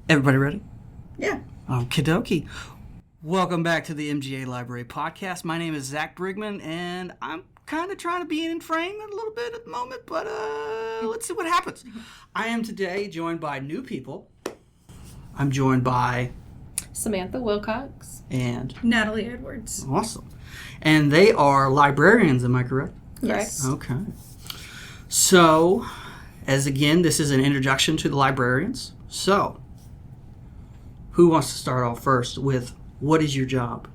Everybody ready? Yeah. Okie dokie. Welcome back to the MGA Library Podcast. My name is Zach Brigman, and I'm kind of trying to be in frame a little bit at the moment, but let's see what happens. I am today joined by new people. I'm joined by Samantha Wilcox. And Natalie Edwards. Awesome. And they are librarians, am I correct? Yes. Okay. So, as again, this is an introduction to the librarians. So, who wants to start off first with what is your job?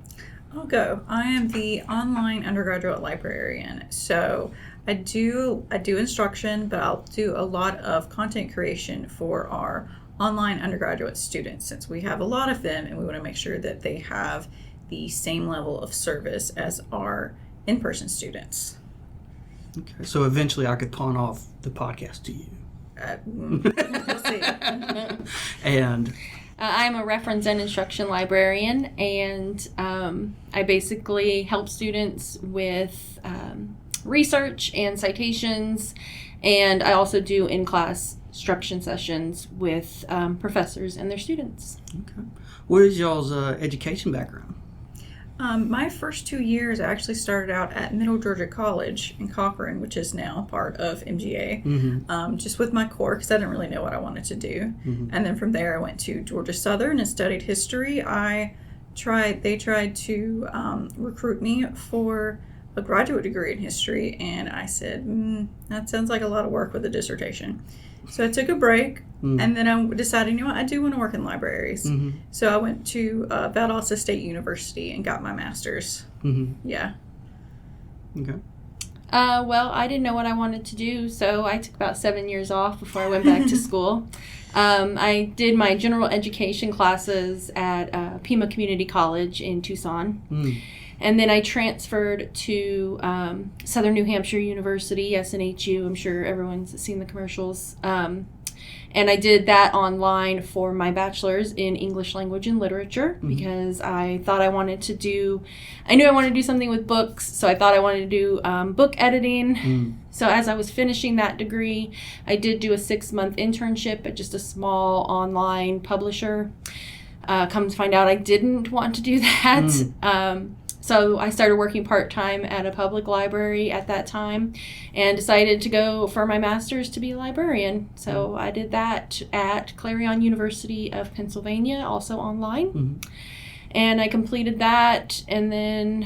I'll go. I am the online undergraduate librarian. So I do instruction, but I'll do a lot of content creation for our online undergraduate students, since we have a lot of them and we want to make sure that they have the same level of service as our in-person students. Okay. So eventually I could pawn off the podcast to you. We'll see. And I'm a reference and instruction librarian, and I basically help students with research and citations, and I also do in-class instruction sessions with professors and their students. okay. What is y'all's education background? My first 2 years, I actually started out at Middle Georgia College in Cochran, which is now part of MGA, just with my core, because I didn't really know what I wanted to do. And then from there, I went to Georgia Southern and studied history. They tried to recruit me for a graduate degree in history, and I said, that sounds like a lot of work with a dissertation. So I took a break, and then I decided, you know what, I do want to work in libraries. So I went to Valdosta State University and got my master's. Yeah. Okay. Well, I didn't know what I wanted to do, so I took about 7 years off before I went back to school. I did my general education classes at Pima Community College in Tucson. And then I transferred to Southern New Hampshire University, SNHU. I'm sure everyone's seen the commercials. And I did that online for my bachelor's in English language and literature because I thought I knew I wanted to do something with books, so I thought I wanted to do book editing. So as I was finishing that degree, I did do a 6-month internship at just a small online publisher. Come to find out I didn't want to do that. So I started working part-time at a public library at that time and decided to go for my master's to be a librarian. So I did that at Clarion University of Pennsylvania, also online. And I completed that, and then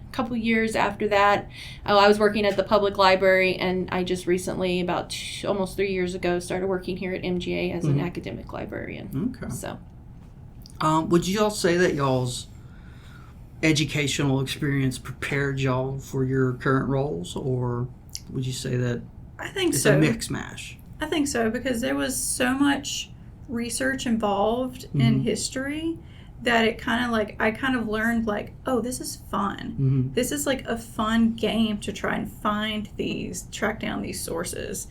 a couple years after that, I was working at the public library, and I just recently, about almost 3 years ago, started working here at MGA as an academic librarian. Okay. So, would you all say that y'all's educational experience prepared y'all for your current roles, or would you say that I think it's so. a mix mash? I think so, because there was so much research involved in history that it I kind of learned oh, this is fun. This is like a fun game to try and track down these sources.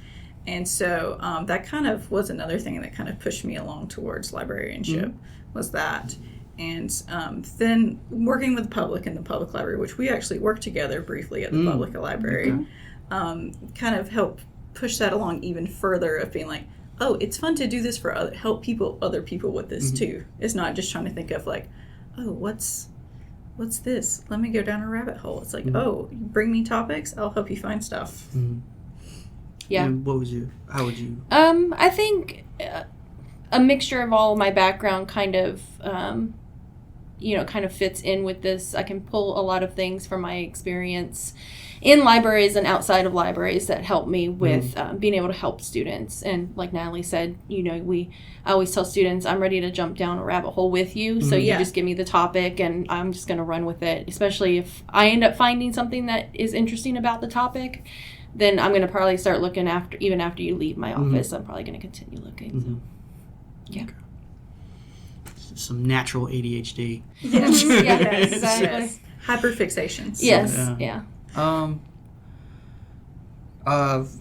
And so that kind of was another thing that kind of pushed me along towards librarianship, was that. And then working with the public in the public library, which we actually worked together briefly at the public library, kind of helped push that along even further, of being like, oh, it's fun to do this for other people with this too. It's not just trying to think of oh, what's this? Let me go down a rabbit hole. It's like, oh, bring me topics, I'll help you find stuff. yeah. And how would you? I think a mixture of all of my background kind of fits in with this. I can pull a lot of things from my experience in libraries and outside of libraries that help me with being able to help students. And like Natalie said, I always tell students, I'm ready to jump down a rabbit hole with you. So you just give me the topic and I'm just going to run with it. Especially if I end up finding something that is interesting about the topic, then I'm going to probably start looking even after you leave my office. I'm probably going to continue looking. So. Yeah. Okay. Some natural ADHD. Yes, exactly. Yes. Hyperfixations. Yes, So, yeah.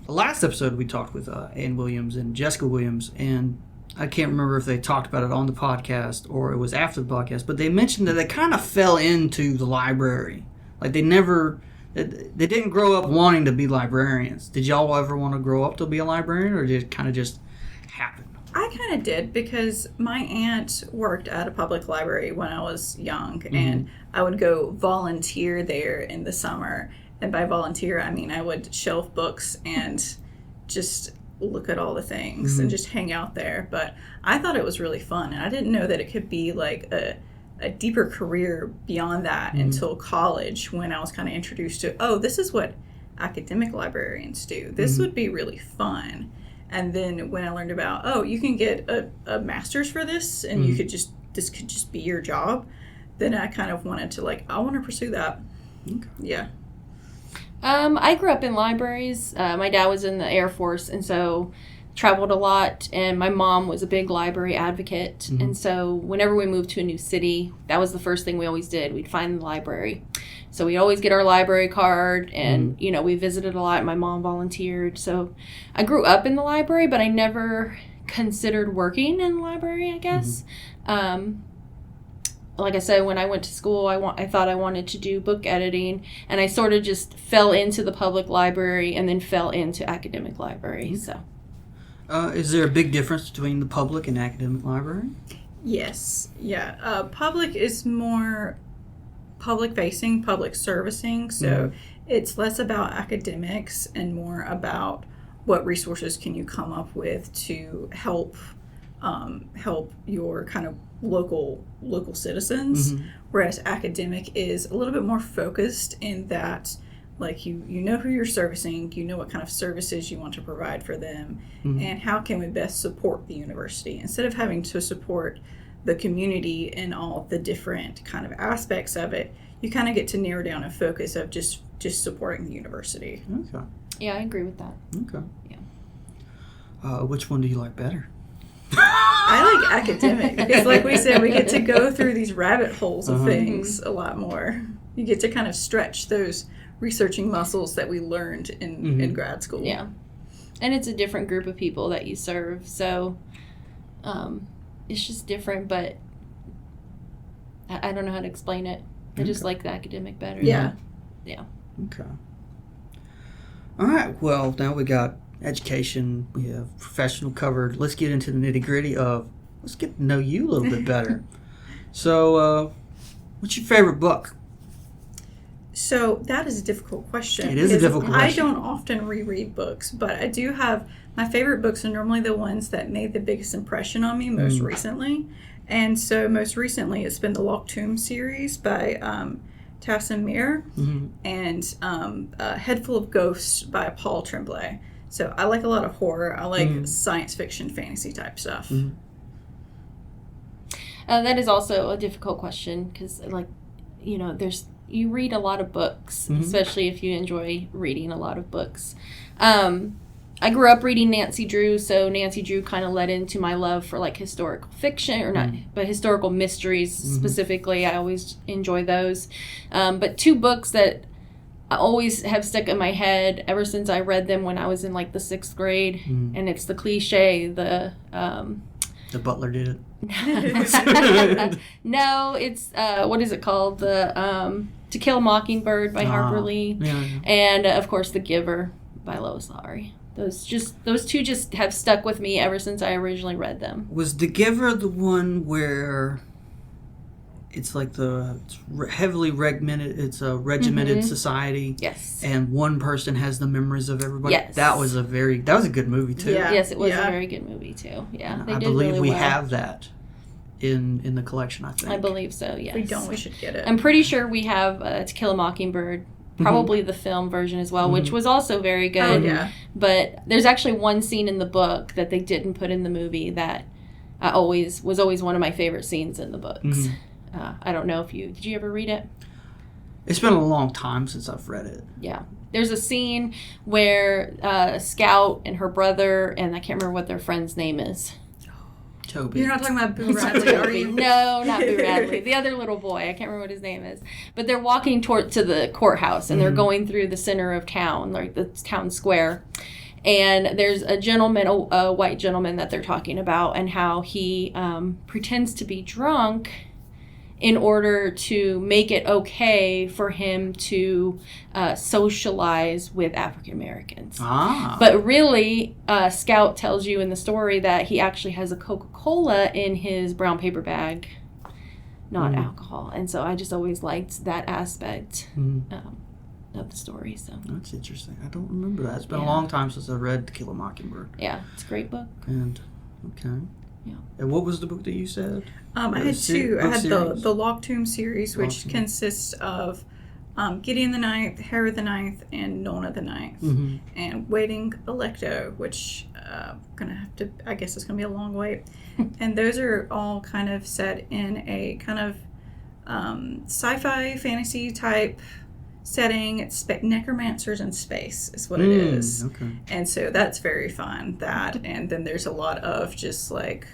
Last episode we talked with Ann Williams and Jessica Williams, and I can't remember if they talked about it on the podcast or it was after the podcast, but they mentioned that they kind of fell into the library. Like they didn't grow up wanting to be librarians. Did y'all ever want to grow up to be a librarian, or did it kind of just happen? I kind of did, because my aunt worked at a public library when I was young, and I would go volunteer there in the summer. And by volunteer, I mean I would shelf books and just look at all the things and just hang out there. But I thought it was really fun, and I didn't know that it could be like a deeper career beyond that until college, when I was kind of introduced to, oh, this is what academic librarians do. This would be really fun. And then when I learned about, oh, you can get a master's for this, and you could this could just be your job, then I kind of wanted to, like, I want to pursue that. Okay. Yeah. I grew up in libraries. My dad was in the Air Force, and so traveled a lot, and my mom was a big library advocate. And so whenever we moved to a new city, that was the first thing we always did. We'd find the library. So we'd always get our library card, and, you know, we visited a lot. My mom volunteered. So I grew up in the library, but I never considered working in the library, I guess. Like I said, when I went to school, I thought I wanted to do book editing, and I sort of just fell into the public library and then fell into academic library. So, is there a big difference between the public and academic library? Yes. Yeah. Public is more public facing, public servicing. So it's less about academics and more about what resources can you come up with to help your kind of local citizens. Whereas academic is a little bit more focused in that, like, you know who you're servicing, you know what kind of services you want to provide for them, and how can we best support the university, instead of having to support the community and all the different kind of aspects of it. You kind of get to narrow down a focus of just supporting the university. Okay. yeah, I agree with that. Okay. Yeah. Which one do you like better? I like academic because, like we said, we get to go through these rabbit holes of things a lot more. You get to kind of stretch those researching muscles that we learned in grad school. Yeah. And it's a different group of people that you serve, so it's just different, but I don't know how to explain it. I just like the academic better. Yeah. Yeah. Okay. All right. Well, now we got education. We have professional covered. Let's get into the nitty gritty of, let's get to know you a little bit better. So, what's your favorite book? So that is a difficult question. It is a difficult question. I don't often reread books, but I do have, my favorite books are normally the ones that made the biggest impression on me most recently. And so most recently it's been the Locked Tomb series by Tassim Mir and Head Full of Ghosts by Paul Tremblay. So I like a lot of horror. I like science fiction, fantasy type stuff. That is also a difficult question because, like, you know, you read a lot of books, especially if you enjoy reading a lot of books. I grew up reading Nancy Drew, so Nancy Drew kind of led into my love for, like, historical fiction, or not, but historical mysteries specifically. I always enjoy those. But two books that I always have stuck in my head ever since I read them when I was in, like, the 6th grade, and it's the cliche, the Butler did it. No, it's what is it called? The To Kill a Mockingbird by Harper Lee, and of course The Giver by Lois Lowry. Those two just have stuck with me ever since I originally read them. Was The Giver the one where it's like it's heavily regimented? It's a regimented society. Yes. And one person has the memories of everybody. Yes. That was a good movie too. Yeah. Yes, it was a very good movie too. Yeah, they I did believe really we well. have that in the collection. I think. I believe so. Yes. If we don't, we should get it. I'm pretty sure we have To Kill a Mockingbird. Probably the film version as well, which was also very good. Oh, yeah. But there's actually one scene in the book that they didn't put in the movie that was always one of my favorite scenes in the books. I don't know if did you ever read it? It's been a long time since I've read it. Yeah. There's a scene where Scout and her brother, and I can't remember what their friend's name is. Toby. You're not talking about Boo Radley, are you? No, not Boo Radley. The other little boy. I can't remember what his name is. But they're walking to the courthouse, and they're going through the center of town, like the town square. And there's a gentleman, a white gentleman that they're talking about, and how he pretends to be drunk in order to make it okay for him to socialize with African Americans. But really, Scout tells you in the story that he actually has a Coca-Cola in his brown paper bag, not alcohol. And so I just always liked that aspect of the story. So that's interesting. I don't remember that. It's been a long time since I read To Kill a Mockingbird. Yeah, it's a great book. And yeah. And what was the book that you said? I had two. I had the Lock Tomb series, which consists of Gideon the Ninth, Herod the Ninth, and Nona the Ninth, and Waiting Electo, which gonna have to. I guess it's gonna be a long wait. And those are all kind of set in a kind of sci-fi fantasy type setting. It's necromancers in space is what it is. Okay. And so that's very fun. That, and then there's a lot of just like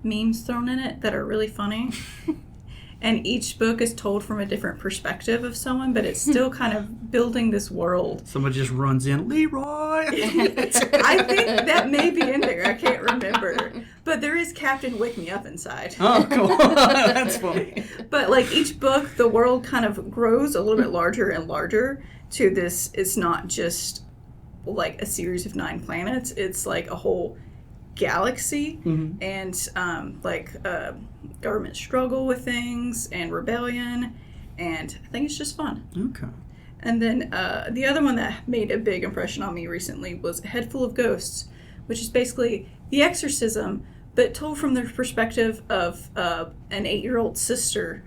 memes thrown in it that are really funny. And each book is told from a different perspective of someone, but it's still kind of building this world. Someone just runs in, Leroy! I think that may be in there. I can't remember. But there is Captain Wake Me Up inside. Oh, cool. That's funny. But like each book, the world kind of grows a little bit larger and larger to this. It's not just like a series of 9 planets. It's like a whole galaxy and government struggle with things and rebellion, and I think it's just fun. Okay. And then the other one that made a big impression on me recently was A Head Full of Ghosts, which is basically the exorcism, but told from the perspective of an 8-year-old sister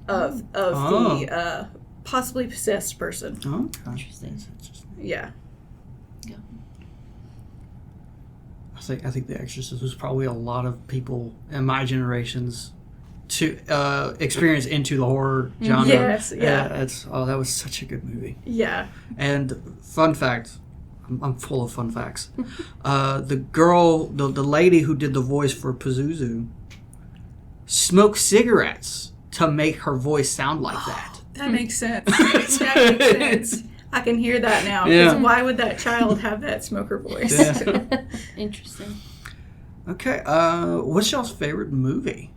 of the possibly possessed person. Oh, interesting. Yeah. I think The Exorcist was probably a lot of people in my generation's to experience into the horror genre. Yes, yeah. That was such a good movie. Yeah. And fun fact, I'm full of fun facts. The girl, the lady who did the voice for Pazuzu, smoked cigarettes to make her voice sound like that. That makes sense. That makes sense. I can hear that now. Because why would that child have that smoker voice? Yeah. Interesting. Okay. What's y'all's favorite movie?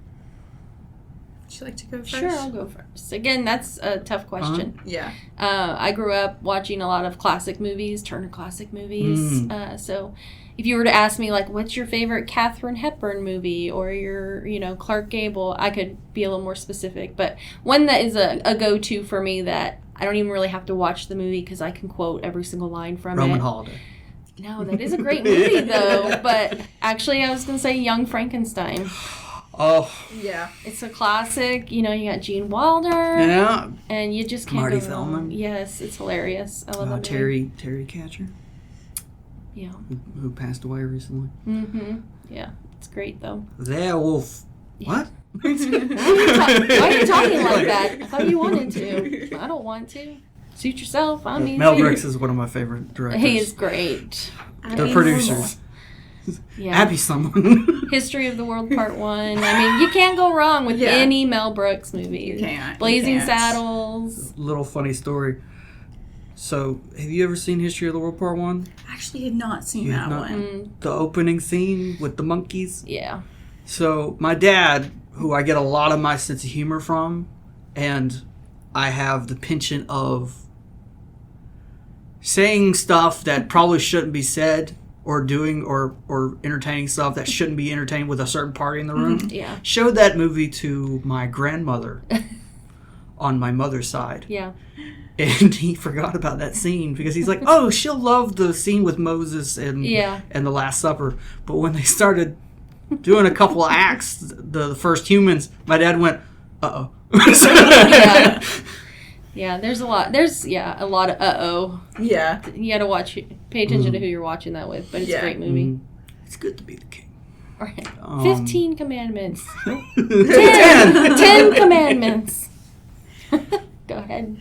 Would you like to go first? Sure, I'll go first. Again, that's a tough question. Yeah. I grew up watching a lot of classic movies, Turner Classic Movies. So if you were to ask me, like, what's your favorite Katharine Hepburn movie or your, Clark Gable, I could be a little more specific. But one that is a go-to for me that I don't even really have to watch the movie because I can quote every single line from Roman it. Holiday. No, that is a great movie, though. But actually, I was going to say Young Frankenstein. Oh. Yeah. It's a classic. You got Gene Wilder. Yeah. And you just can't Marty go wrong. Feldman. Yes, it's hilarious. I love that movie. Terry Catcher. Yeah. Who passed away recently. Mm-hmm. Yeah. It's great, though. Werewolf. Yeah. What? Why are you talking like that? I thought you wanted to. I don't want to. Suit yourself. I'm easy. Mel Brooks is one of my favorite directors. He is great. The producers. Yeah. Abby someone. History of the World Part 1. I mean, you can't go wrong with any Mel Brooks movie. You can't. Blazing Saddles. Little funny story. So, have you ever seen History of the World Part 1? I actually had not seen that one. The opening scene with the monkeys? Yeah. So, my dad, who I get a lot of my sense of humor from, and I have the penchant of saying stuff that probably shouldn't be said, or doing or entertaining stuff that shouldn't be entertained with a certain party in the room. Yeah. Showed that movie to my grandmother on my mother's side. Yeah. And he forgot about that scene because he's like, oh, she'll love the scene with Moses and the Last Supper. But when they started doing a couple of acts, the first humans, my dad went, uh-oh. Yeah. Yeah, there's a lot. There's a lot of uh-oh. Yeah. You got to pay attention to who you're watching that with, but it's a great movie. It's good to be the king. All right. 15 commandments. 10 commandments. Go ahead.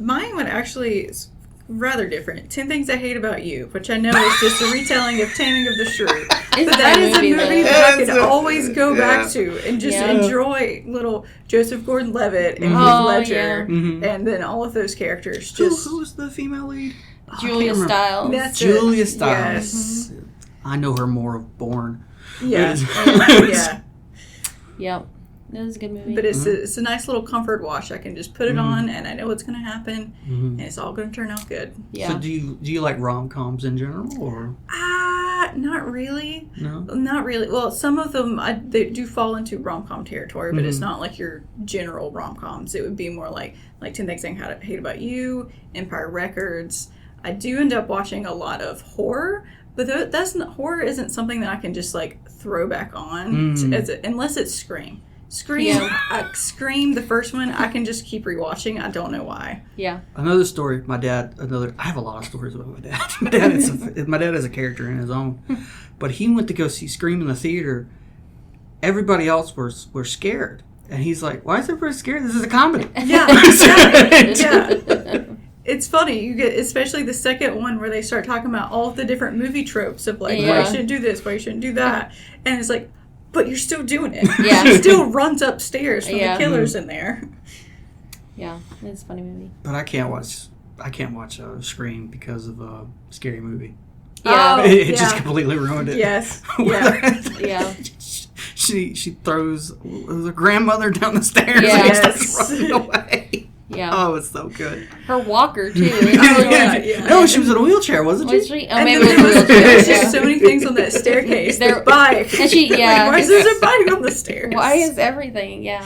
Mine would actually is rather different. 10 Things I Hate About You, which I know is just a retelling of Taming of the Shrew. But that is a movie that I can always go back to and just enjoy little Joseph Gordon-Levitt and Heath Ledger and then all of those characters. Just Who's the female lead? Julia Stiles. That's Julia it. Stiles. Yes. I know her more of Born. Yeah. Yep. It was a good movie. But it's a nice little comfort watch. I can just put it on, and I know what's going to happen, and it's all going to turn out good. Yeah. So do you like rom-coms in general, or? Not really. No? Not really. Well, some of them, they do fall into rom-com territory, but it's not like your general rom-coms. It would be more like 10 Things I Hate About You, Empire Records. I do end up watching a lot of horror, but horror isn't something that I can just, like, throw back on, unless it's Scream. Scream, the first one, I can just keep rewatching. I don't know why. Yeah. Another story, I have a lot of stories about my dad. My dad is a character in his own. But he went to go see Scream in the theater. Everybody else were scared. And he's like, why is everybody scared? This is a comedy. Yeah. It's funny. You get, especially the second one where they start talking about all of the different movie tropes of, like, why you shouldn't do this, why you shouldn't do that. And it's like, but you're still doing it. Yeah. She still runs upstairs from the killers in there. Yeah, it's a funny movie. But I can't watch Scream because of a Scary Movie. Yeah. It just completely ruined it. Yes. Yeah. Yeah. She throws the grandmother down the stairs Yeah. and starts running away. Yeah. Oh, it's so good. Her walker, too. It's No, she was in a wheelchair, wasn't she? Was she? Oh, And maybe then it was a there's wheelchair. just so many things on that staircase. There's bike. And she, Like, why is there a bike on the stairs? Why is everything? Yeah.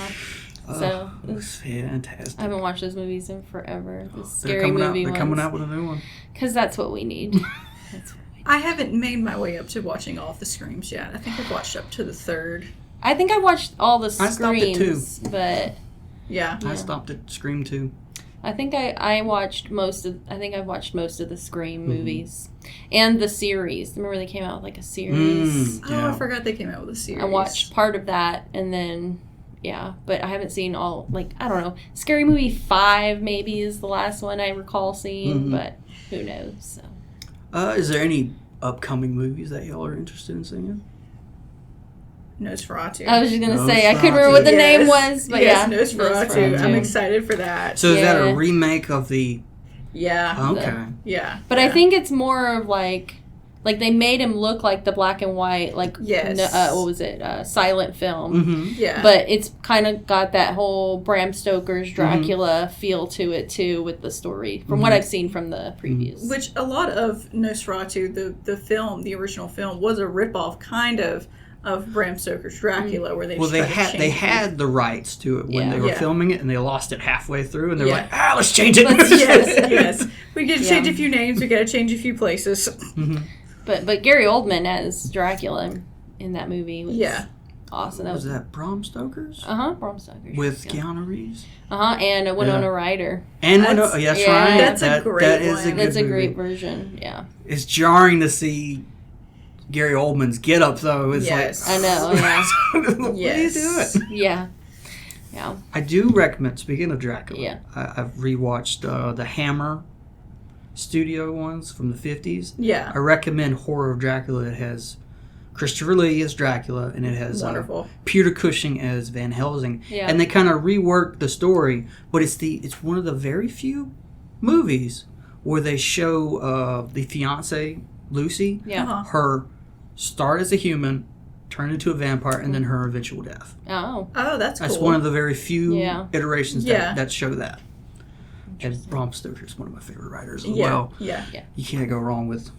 So it was fantastic. I haven't watched those movies in forever. The They're scary movie ones. They're coming out with a new one. Because that's what we need. I haven't made my way up to watching all of the Screams yet. I think I've watched up to the third. I think I watched all the I stopped at Screams, but Yeah. I stopped at Scream 2. I think I've watched most of the Scream movies and the series. Remember they came out with like a series. Oh, I forgot they came out with a series. I watched part of that and then but I haven't seen all, like, I don't know. Scary Movie 5 maybe is the last one I recall seeing, but who knows. So. Is there any upcoming movies that y'all are interested in seeing? Nosferatu. I was just going to say, I couldn't remember what the name was, but Nosferatu. I'm excited for that. So is that a remake of the... Yeah. Okay. Yeah. But I think it's more of like they made him look like the black and white, like, what was it, silent film. Mm-hmm. Yeah. But it's kind of got that whole Bram Stoker's Dracula feel to it, too, with the story, from what I've seen from the previews. Which a lot of Nosferatu, the film, the original film, was a ripoff, kind of Bram Stoker's Dracula, where they had the rights to it when they were filming it, and they lost it halfway through, and they're like, let's change it. Yes. We got to change a few names. We got to change a few places. Mm-hmm. But Gary Oldman as Dracula in that movie was awesome. Was that Bram Stoker's? Bram Stoker's. With Keanu Reeves? And Winona Ryder. And right. That's a great one. That's a great version, yeah. It's jarring to see Gary Oldman's get up, though. It's like, I know, yeah. What are you doing? Yeah. Yeah. I do recommend, speaking of Dracula, I've rewatched the Hammer studio ones from the 50s. Yeah. I recommend Horror of Dracula. It has Christopher Lee as Dracula, and it has Peter Cushing as Van Helsing. Yeah. And they kind of reworked the story, but it's one of the very few movies where they show the fiancée, Lucy, her start as a human, turn into a vampire, and then her eventual death. Oh, that's cool. That's one of the very few iterations that show that. And Bram Stoker is one of my favorite writers as well. Yeah. You can't go wrong with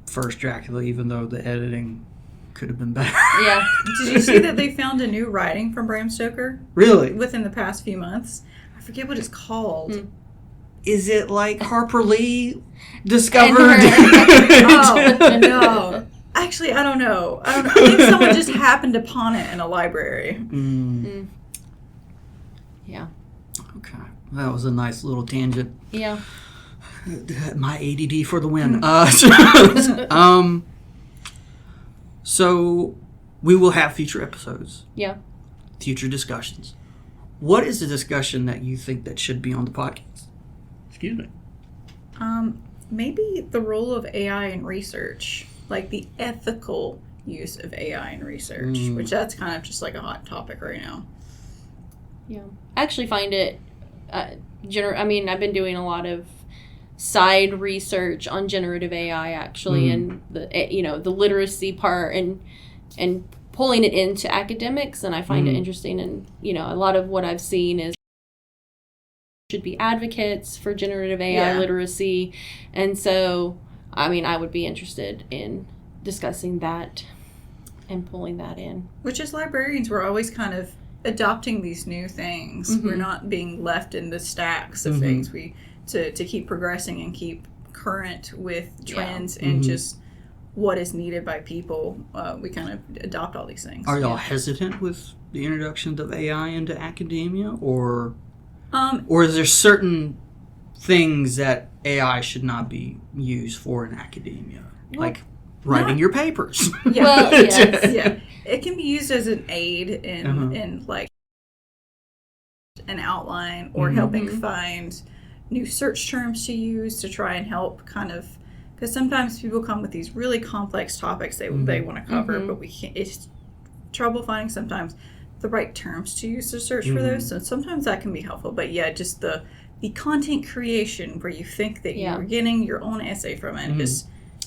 first Dracula, even though the editing could have been better. Yeah. Did you see that they found a new writing from Bram Stoker? Really? Within the past few months? I forget what it's called. Is it like Harper Lee discovered? Oh, no. Actually, I don't know. I think someone just happened upon it in a library. Yeah. Okay. That was a nice little tangent. Yeah. My ADD for the win. So we will have future episodes. Yeah. Future discussions. What is the discussion that you think that should be on the podcast? Excuse me. Maybe the role of AI in research, like the ethical use of AI in research, which that's kind of just like a hot topic right now. Yeah. I actually find it, I mean, I've been doing a lot of side research on generative AI actually, and the literacy part and pulling it into academics, and I find it interesting. And, you know, a lot of what I've seen is should be advocates for generative AI literacy. And so, I mean, I would be interested in discussing that and pulling that in. Which as librarians, we're always kind of adopting these new things. We're not being left in the stacks of things. We to keep progressing and keep current with trends and just what is needed by people. We kind of adopt all these things. Are y'all hesitant with the introduction of AI into academia, or is there certain things that AI should not be used for in academia, like writing your papers? Well, yes. It can be used as an aid in like an outline or helping find new search terms to use to try and help kind of, because sometimes people come with these really complex topics they want to cover, but we can't. It's trouble finding sometimes the right terms to use to search for those. So sometimes that can be helpful. But yeah, just the content creation where you think that you're getting your own essay from it is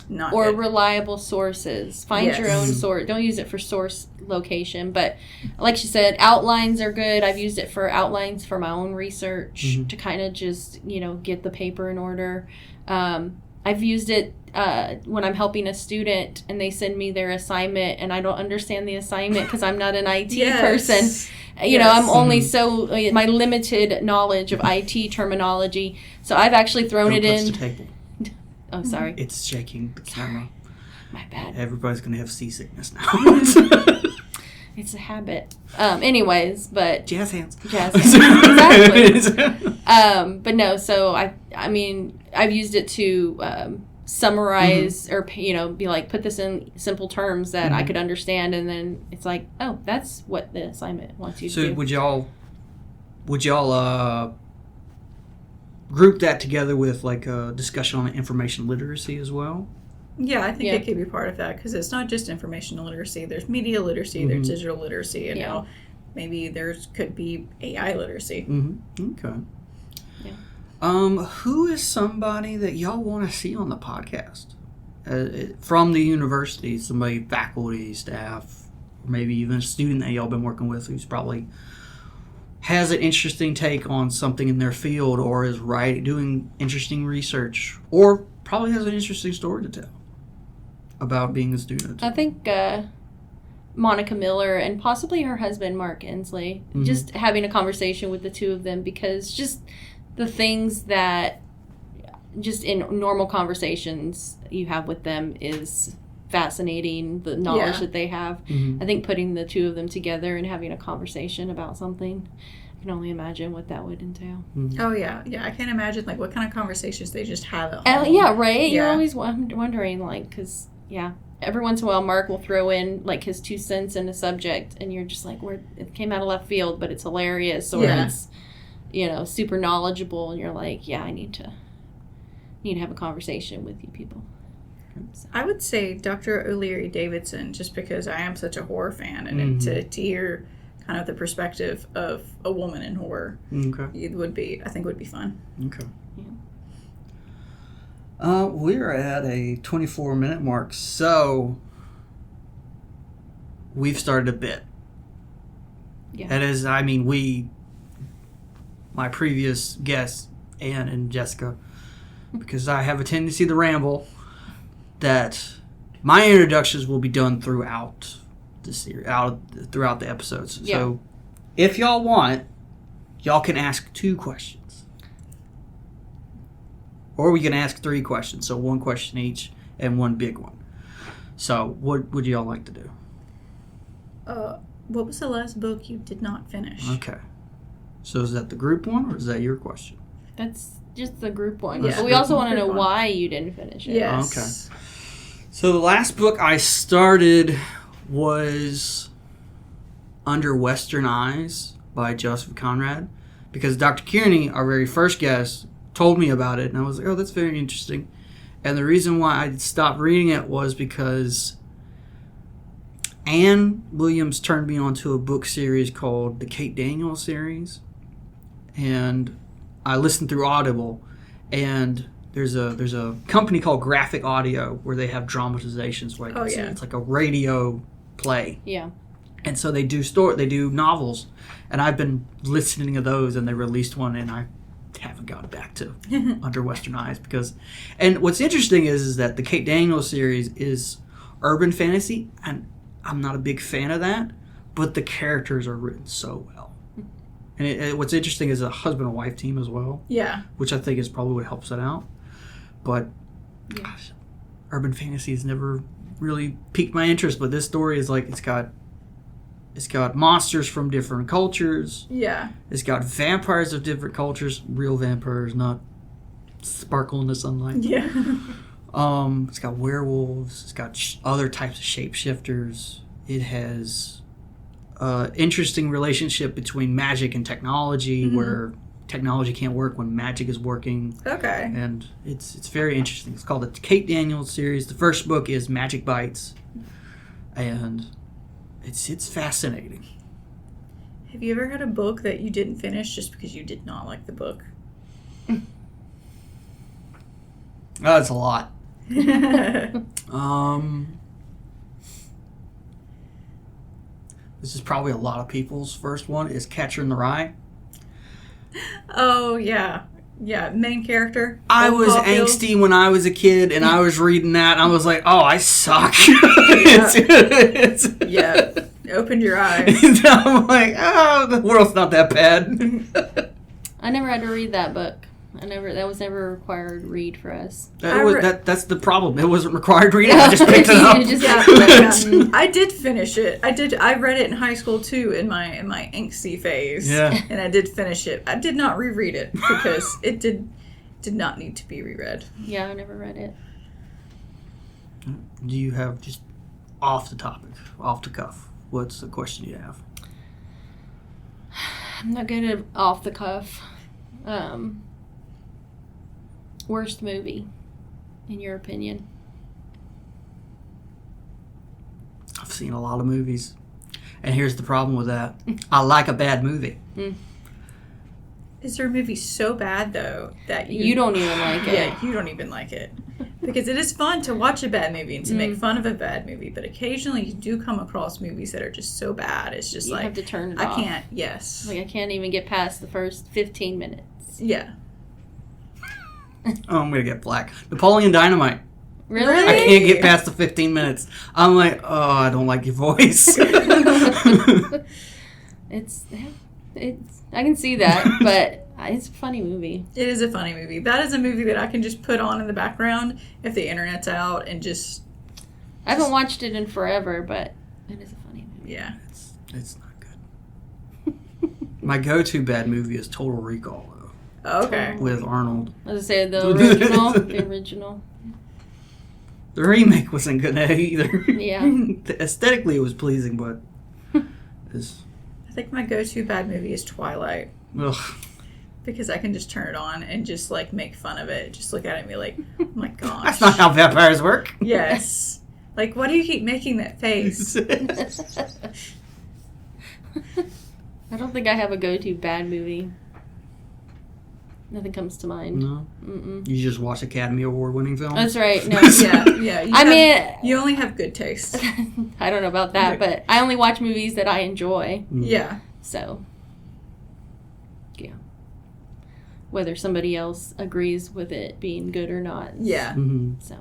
not or good. Reliable sources. Find your own source. Don't use it for source location. But like she said, outlines are good. I've used it for outlines for my own research to kind of just, you know, get the paper in order. I've used it when I'm helping a student and they send me their assignment and I don't understand the assignment because I'm not an IT person. You know, I'm only so, my limited knowledge of IT terminology. So I've actually thrown it in. The table. Oh, sorry. It's shaking the camera. My bad. Everybody's going to have seasickness now. It's a habit. Anyways, but... Jazz hands. Exactly. But no, so I mean, I've used it to summarize or, you know, be like, put this in simple terms that I could understand. And then it's like, oh, that's what the assignment wants you to do. So would y'all group that together with like a discussion on information literacy as well? Yeah, I think it could be part of that because it's not just information literacy. There's media literacy, there's digital literacy, and now maybe could be AI literacy. Okay. Yeah. Who is somebody that y'all want to see on the podcast from the university? Somebody, faculty, staff, or maybe even a student that y'all been working with who's probably has an interesting take on something in their field, or is doing interesting research, or probably has an interesting story to tell about being a student. I think Monica Miller and possibly her husband, Mark Inslee, just having a conversation with the two of them, because just the things that just in normal conversations you have with them is fascinating, the knowledge that they have. I think putting the two of them together and having a conversation about something, I can only imagine what that would entail. Oh yeah, I can't imagine like what kind of conversations they just have at home. Yeah, right. You're always wondering, like, because every once in a while Mark will throw in like his 2 cents in a subject, and you're just like, it came out of left field, but it's hilarious, or it's, you know, super knowledgeable, and you're like, I need to have a conversation with you people. So. I would say Dr. O'Leary Davidson, just because I am such a horror fan, and to hear kind of the perspective of a woman in horror, I think would be fun. Okay. We're at a 24-minute mark, so we've started a bit. Yeah. That is, I mean, my previous guests, Ann and Jessica, because I have a tendency to ramble, that my introductions will be done throughout the series, throughout the episodes. Yeah. So if y'all want, y'all can ask 2 questions. Or we can ask 3 questions, so 1 question each and 1 big one. So what would y'all like to do? What was the last book you did not finish? Okay. So is that the group one, or is that your question? That's just the group one. Yeah. But we also want to know why you didn't finish it. Yes. Okay. So the last book I started was Under Western Eyes by Joseph Conrad, because Dr. Kearney, our very first guest, told me about it, and I was like, oh, that's very interesting. And the reason why I stopped reading it was because Ann Williams turned me on to a book series called the Kate Daniels series, and I listened through Audible, and there's a company called Graphic Audio where they have dramatizations where it's like a radio play. Yeah. And so they do novels, and I've been listening to those, and they released one, and I haven't gotten back to Under Western Eyes and what's interesting is that the Kate Daniels series is urban fantasy, and I'm not a big fan of that, but the characters are written so well. And what's interesting is a husband and wife team as well. Yeah. Which I think is probably what helps it out. But gosh, urban fantasy has never really piqued my interest, but this story is like it's got monsters from different cultures. Yeah. It's got vampires of different cultures, real vampires, not sparkle in the sunlight. Yeah. It's got werewolves. It's got other types of shapeshifters. It has interesting relationship between magic and technology, where technology can't work when magic is working. Okay. And it's very interesting. It's called the Kate Daniels series. The first book is Magic Bites, and it's fascinating. Have you ever had a book that you didn't finish just because you did not like the book? That's a lot. This is probably a lot of people's first one, is Catcher in the Rye. Oh, yeah. Yeah, main character. I was Caulfield. angsty when I was a kid, and I was reading that, and I was like, oh, I suck. Yeah. Opened your eyes. I'm like, oh, the world's not that bad. I never had to read that book. That was never a required read for us. That's the problem. It wasn't required reading. I just picked it up. I did finish it. I read it in high school too, in my angsty phase. Yeah. And I did finish it. I did not reread it because it did not need to be reread. Yeah, I never read it. Do you have, just off the topic, off the cuff, what's the question you have? I'm not good at off the cuff. Worst movie, in your opinion? I've seen a lot of movies, and here's the problem with that. I like a bad movie. Is there a movie so bad though that you don't even like it? Yeah, you don't even like it. Because it is fun to watch a bad movie and to make fun of a bad movie, but occasionally you do come across movies that are just so bad. It's just you like have to turn it off. I can't. Yes. Like I can't even get past the first 15 minutes. Yeah. Oh, I'm gonna get black. Napoleon Dynamite. Really? I can't get past the 15 minutes. I'm like, oh, I don't like your voice. It's I can see that, but it's a funny movie. It is a funny movie. That is a movie that I can just put on in the background if the internet's out and just... I haven't watched it in forever, but it is a funny movie. Yeah. It's not good. My go-to bad movie is Total Recall, though. Oh, okay. With Arnold. I was gonna say the original. The original. The remake wasn't good either. Yeah. Aesthetically, it was pleasing, but I think my go-to bad movie is Twilight. Ugh. Because I can just turn it on and just like make fun of it. Just look at it and be like, oh my gosh. That's not how vampires work. Yes. Like, why do you keep making that face? I don't think I have a go-to bad movie. Nothing comes to mind. No? Mm-mm. You just watch Academy Award-winning films? That's right. No. Yeah. You only have good taste. I don't know about that, but I only watch movies that I enjoy. Yeah. So, yeah. Whether somebody else agrees with it being good or not. Yeah. Mm-hmm. So.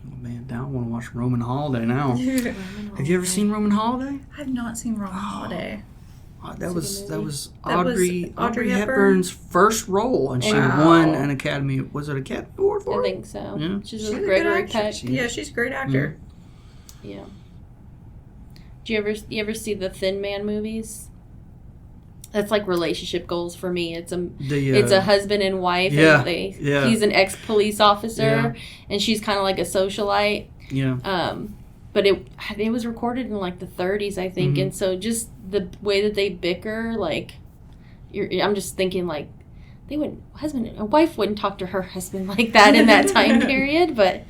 Oh, man, now I want to watch Roman Holiday now. Have you ever seen Roman Holiday? I've not seen Roman Holiday. That was Audrey Hepburn's first role, and she Wow. won an Academy. Was it Academy Award for I it? think so. Yeah. She's a with good Gregory actor. Peck. Yeah, she's a great actor. Yeah. Do you ever see the Thin Man movies? That's like relationship goals for me. It's a husband and wife. Yeah, and he's an ex-police officer, and she's kind of like a socialite. Yeah. But it was recorded in like the 30s, I think, and so just the way that they bicker, like, I'm just thinking like, a wife wouldn't talk to her husband like that in that time period, but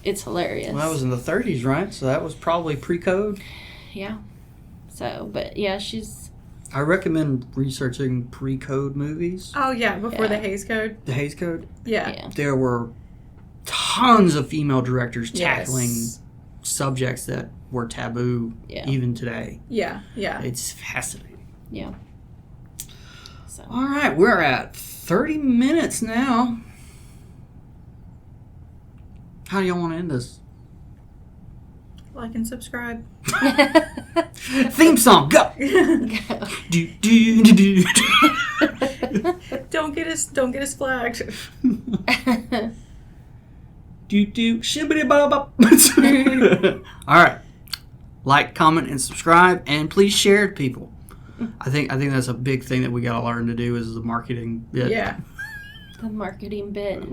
it's hilarious. Well, that was in the 30s, right? So that was probably pre-code. Yeah. So, but yeah, I recommend researching pre-code movies. Oh, yeah, before the Hays Code. The Hays Code? Yeah. There were tons of female directors tackling subjects that were taboo even today. Yeah. It's fascinating. Yeah. So. All right, we're at 30 minutes now. How do y'all want to end this? Like and subscribe. Theme song, go! do, do, do, do. Don't get us flagged. Do, do, shibbity bop bop. All right. Like, comment, and subscribe, and please share it, people. I think that's a big thing that we got to learn to do is the marketing bit. Yeah. The marketing bit.